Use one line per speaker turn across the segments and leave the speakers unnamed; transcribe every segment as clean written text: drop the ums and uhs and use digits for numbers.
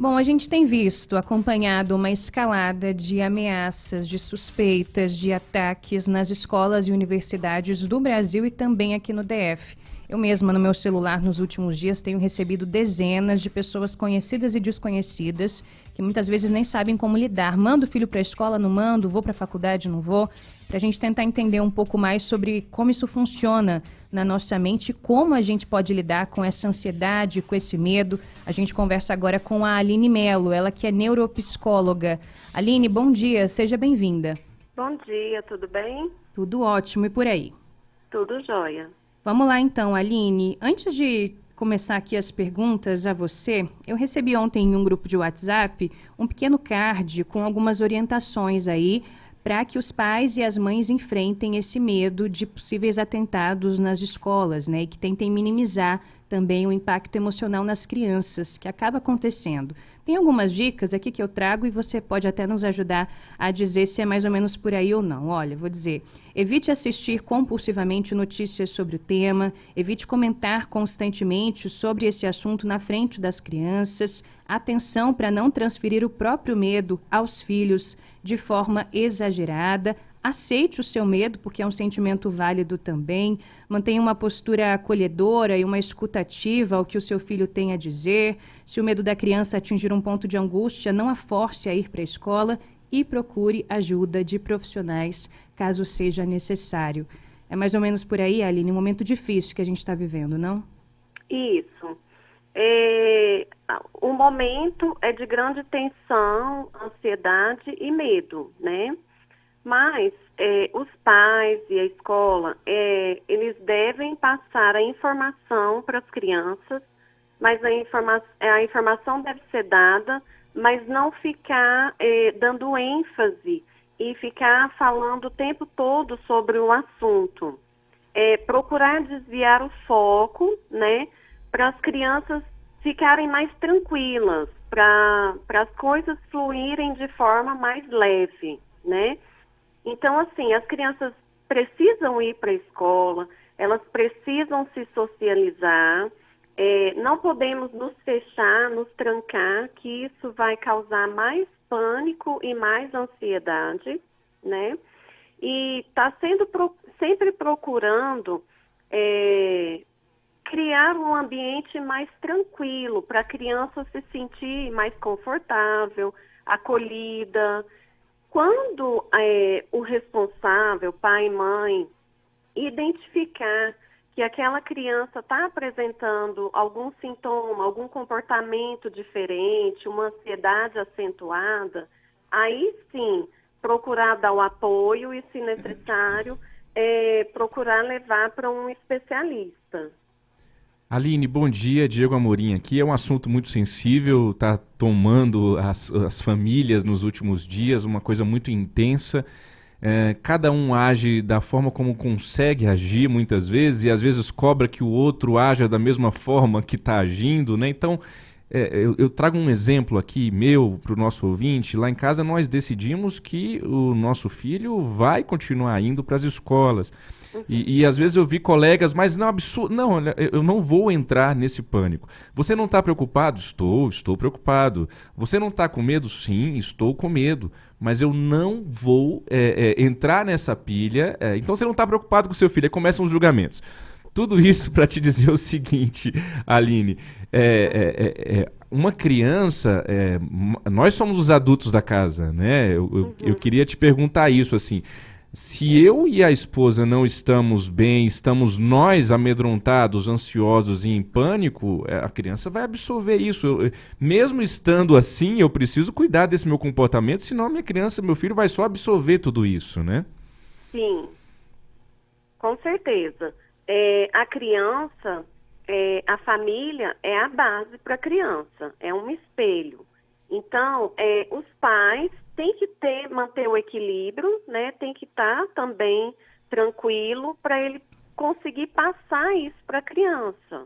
Bom, a gente tem visto, acompanhado uma escalada de ameaças, de suspeitas, de ataques nas escolas e universidades do Brasil e também aqui no DF. Eu mesma, no meu celular, nos últimos dias, tenho recebido dezenas de pessoas conhecidas e desconhecidas que muitas vezes nem sabem como lidar. Mando o filho para a escola, não mando, vou para a faculdade, não vou. Para a gente tentar entender um pouco mais sobre como isso funciona na nossa mente, como a gente pode lidar com essa ansiedade, com esse medo. A gente conversa agora com a Aline Mello, ela que é neuropsicóloga. Aline, bom dia, seja bem-vinda.
Bom dia, tudo bem?
Tudo ótimo, e por aí?
Tudo jóia.
Vamos lá então, Aline. Antes de começar aqui as perguntas a você, eu recebi ontem em um grupo de WhatsApp um pequeno card com algumas orientações aí para que os pais e as mães enfrentem esse medo de possíveis atentados nas escolas, né? E que tentem minimizar também o impacto emocional nas crianças, que acaba acontecendo. Tem algumas dicas aqui que eu trago e você pode até nos ajudar a dizer se é mais ou menos por aí ou não. Olha, vou dizer, evite assistir compulsivamente notícias sobre o tema, evite comentar constantemente sobre esse assunto na frente das crianças, atenção para não transferir o próprio medo aos filhos de forma exagerada. Aceite o seu medo, porque é um sentimento válido também. Mantenha uma postura acolhedora e uma escuta ativa ao que o seu filho tem a dizer. Se o medo da criança atingir um ponto de angústia, não a force a ir para a escola e procure ajuda de profissionais, caso seja necessário. É mais ou menos por aí, Aline, um momento difícil que a gente está vivendo, não?
Isso. O momento é de grande tensão, ansiedade e medo, né? Mas os pais e a escola, eles devem passar a informação para as crianças, mas a informação deve ser dada, mas não ficar dando ênfase e ficar falando o tempo todo sobre o assunto. Procurar desviar o foco, né, para as crianças ficarem mais tranquilas, para as coisas fluírem de forma mais leve, né? Então, assim, as crianças precisam ir para a escola, elas precisam se socializar, não podemos nos fechar, nos trancar, que isso vai causar mais pânico e mais ansiedade, né? E está sempre procurando criar um ambiente mais tranquilo para a criança se sentir mais confortável, acolhida. Quando o responsável, pai e mãe, identificar que aquela criança está apresentando algum sintoma, algum comportamento diferente, uma ansiedade acentuada, aí sim procurar dar o apoio e, se necessário, procurar levar para um especialista.
Aline, bom dia. Diego Amorim aqui. É um assunto muito sensível, está tomando as famílias nos últimos dias, uma coisa muito intensa. Cada um age da forma como consegue agir muitas vezes, e às vezes cobra que o outro haja da mesma forma que está agindo, né? Então, eu trago um exemplo aqui meu para o nosso ouvinte. Lá em casa nós decidimos que o nosso filho vai continuar indo para as escolas. E às vezes eu vi colegas, mas não, absurdo, não, olha, eu não vou entrar nesse pânico. Você não está preocupado? Estou preocupado. Você não está com medo? Sim, estou com medo. Mas eu não vou entrar nessa pilha. Então você não está preocupado com o seu filho. Aí começam os julgamentos. Tudo isso para te dizer o seguinte, Aline, uma criança, nós somos os adultos da casa, né? Eu queria te perguntar isso, assim, se eu e a esposa não estamos bem, estamos nós amedrontados, ansiosos e em pânico, a criança vai absorver isso. Mesmo estando assim, eu preciso cuidar desse meu comportamento, senão a minha criança, meu filho vai só absorver tudo isso, né?
Sim, com certeza. A criança, a família é a base para a criança, é um espelho. Então, os pais têm que manter o equilíbrio, né? Tem que estar também tranquilo para ele conseguir passar isso para a criança,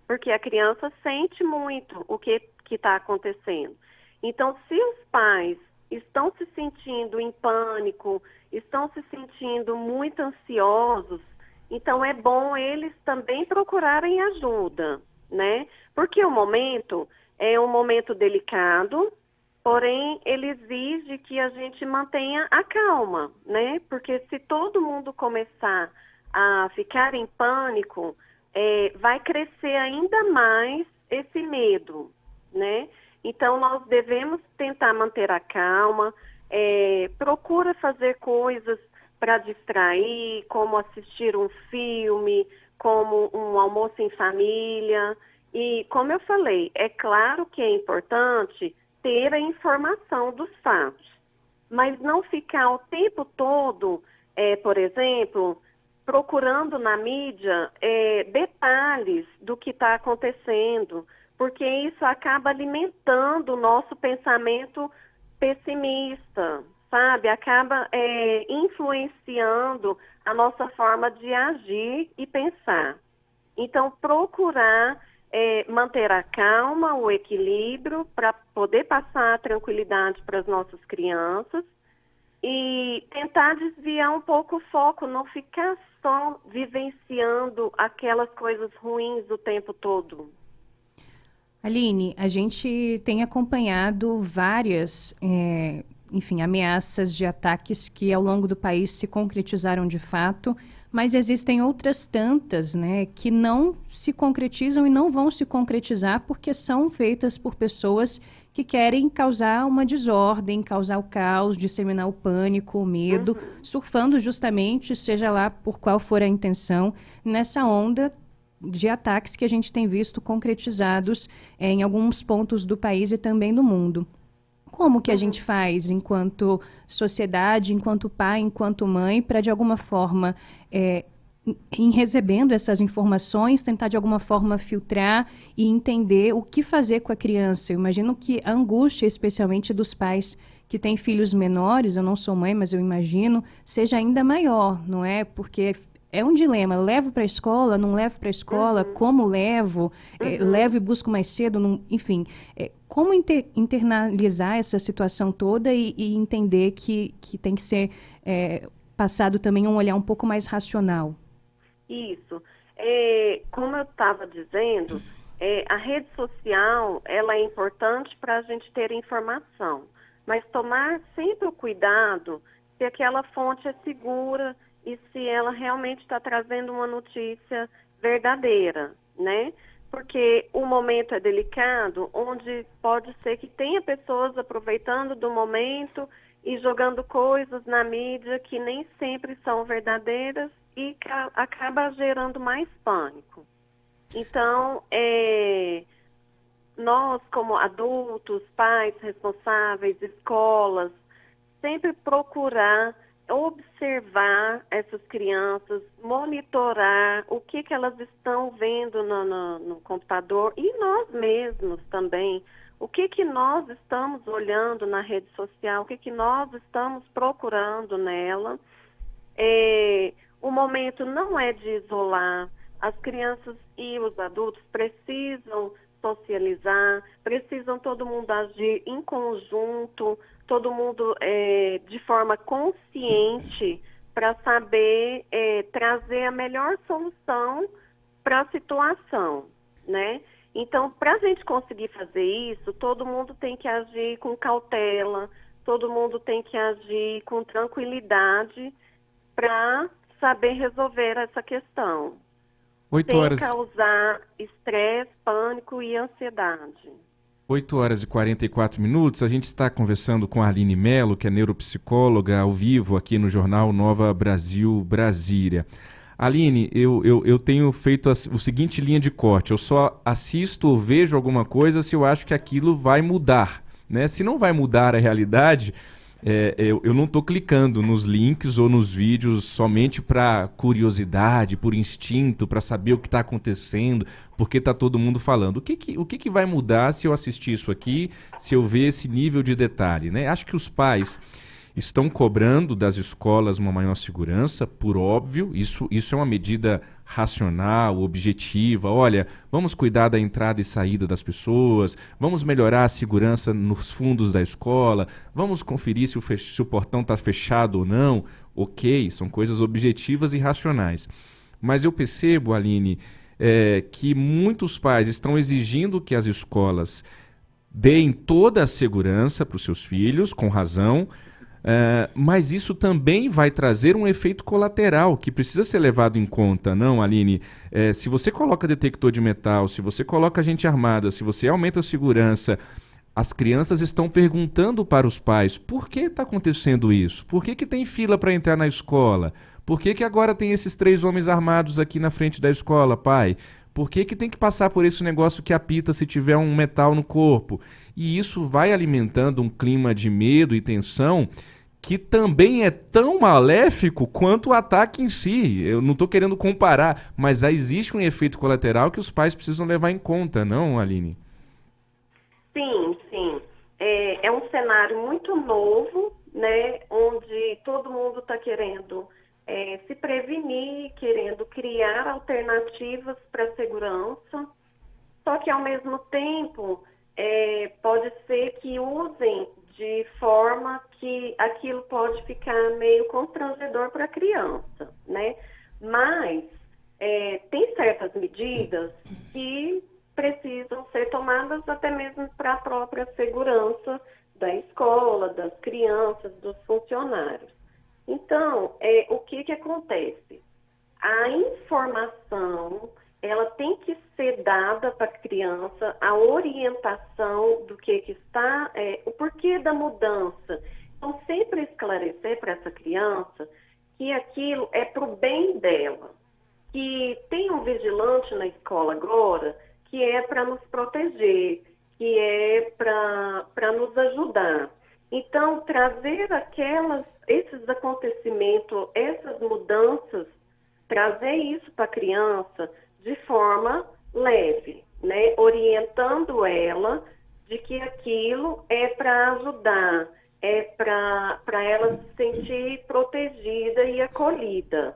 porque a criança sente muito o que está acontecendo. Então, se os pais estão se sentindo em pânico, estão se sentindo muito ansiosos, então é bom eles também procurarem ajuda, né? Porque o momento é um momento delicado, porém ele exige que a gente mantenha a calma, né? Porque se todo mundo começar a ficar em pânico, vai crescer ainda mais esse medo, né? Então nós devemos tentar manter a calma, procura fazer coisas para distrair, como assistir um filme, como um almoço em família. E, como eu falei, é claro que é importante ter a informação dos fatos, mas não ficar o tempo todo, por exemplo, procurando na mídia detalhes do que está acontecendo, porque isso acaba alimentando o nosso pensamento pessimista, sabe? Acaba influenciando a nossa forma de agir e pensar. Então, procurar manter a calma, o equilíbrio, para poder passar a tranquilidade para as nossas crianças e tentar desviar um pouco o foco, não ficar só vivenciando aquelas coisas ruins o tempo todo.
Aline, a gente tem acompanhado várias, ameaças de ataques que ao longo do país se concretizaram de fato, mas existem outras tantas, né, que não se concretizam e não vão se concretizar porque são feitas por pessoas que querem causar uma desordem, causar o caos, disseminar o pânico, o medo, surfando justamente, seja lá por qual for a intenção, nessa onda de ataques que a gente tem visto concretizados em alguns pontos do país e também do mundo. Como que a gente faz enquanto sociedade, enquanto pai, enquanto mãe, para de alguma forma, em recebendo essas informações, tentar de alguma forma filtrar e entender o que fazer com a criança? Eu imagino que a angústia, especialmente dos pais que têm filhos menores, eu não sou mãe, mas eu imagino, seja ainda maior, não é? Porque é um dilema, levo para a escola, não levo para a escola, como levo, levo e busco mais cedo, enfim. Como internalizar essa situação toda e entender que tem que ser passado também um olhar um pouco mais racional?
Isso. Como eu estava dizendo, a rede social ela é importante para a gente ter informação, mas tomar sempre o cuidado se aquela fonte é segura e se ela realmente está trazendo uma notícia verdadeira, né? Porque o momento é delicado, onde pode ser que tenha pessoas aproveitando do momento e jogando coisas na mídia que nem sempre são verdadeiras e acaba gerando mais pânico. Então, nós como adultos, pais responsáveis, escolas, sempre procurar observar essas crianças, monitorar o que elas estão vendo no computador e nós mesmos também. O que nós estamos olhando na rede social, o que nós estamos procurando nela. O momento não é de isolar. As crianças e os adultos precisam socializar, precisam todo mundo agir em conjunto, todo mundo de forma consciente para saber trazer a melhor solução para a situação, né? Então, para a gente conseguir fazer isso, todo mundo tem que agir com cautela, todo mundo tem que agir com tranquilidade para saber resolver essa questão.
8
sem
horas...
causar estresse, pânico e ansiedade.
8 horas e 44 minutos, a gente está conversando com a Aline Mello, que é neuropsicóloga, ao vivo aqui no jornal Nova Brasil Brasília. Aline, eu tenho feito o seguinte linha de corte, eu só assisto ou vejo alguma coisa se eu acho que aquilo vai mudar, né? Se não vai mudar a realidade, eu não estou clicando nos links ou nos vídeos somente para curiosidade, por instinto, para saber o que está acontecendo, porque está todo mundo falando. O que vai mudar se eu assistir isso aqui, se eu ver esse nível de detalhe, né? Acho que os pais estão cobrando das escolas uma maior segurança, por óbvio, isso é uma medida racional, objetiva. Olha, vamos cuidar da entrada e saída das pessoas, vamos melhorar a segurança nos fundos da escola, vamos conferir se o portão está fechado ou não. Ok, são coisas objetivas e racionais. Mas eu percebo, Aline, que muitos pais estão exigindo que as escolas deem toda a segurança para os seus filhos, com razão, mas isso também vai trazer um efeito colateral que precisa ser levado em conta, não, Aline? Se você coloca detector de metal, se você coloca gente armada, se você aumenta a segurança, as crianças estão perguntando para os pais: por que está acontecendo isso? Por que tem fila para entrar na escola? Por que agora tem esses 3 homens armados aqui na frente da escola, pai? Por que tem que passar por esse negócio que apita se tiver um metal no corpo? E isso vai alimentando um clima de medo e tensão que também é tão maléfico quanto o ataque em si. Eu não estou querendo comparar, mas existe um efeito colateral que os pais precisam levar em conta, não, Aline?
Sim, sim. É um cenário muito novo, né, onde todo mundo está querendo se prevenir, querendo criar alternativas para a segurança, só que ao mesmo tempo pode ser que usem de forma que aquilo pode ficar meio constrangedor para a criança, né? Mas tem certas medidas que precisam ser tomadas até mesmo para a própria segurança da escola, das crianças, dos funcionários. Então, o que acontece? A informação, ela tem que ser dada para a criança, a orientação do que está, o porquê da mudança. Então, sempre esclarecer para essa criança que aquilo é para o bem dela, que tem um vigilante na escola agora que é para nos proteger, que é para nos ajudar. Então, trazer esses acontecimentos, essas mudanças, trazer isso para a criança de forma leve, né? Orientando ela de que aquilo é para ajudar, é para ela se sentir protegida e acolhida,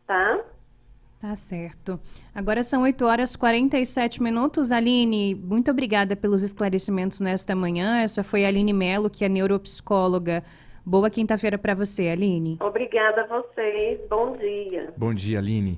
tá?
Tá certo. Agora são 8h47. Aline, muito obrigada pelos esclarecimentos nesta manhã. Essa foi a Aline Mello, que é neuropsicóloga. Boa quinta-feira para você, Aline.
Obrigada a vocês. Bom dia.
Bom dia, Aline.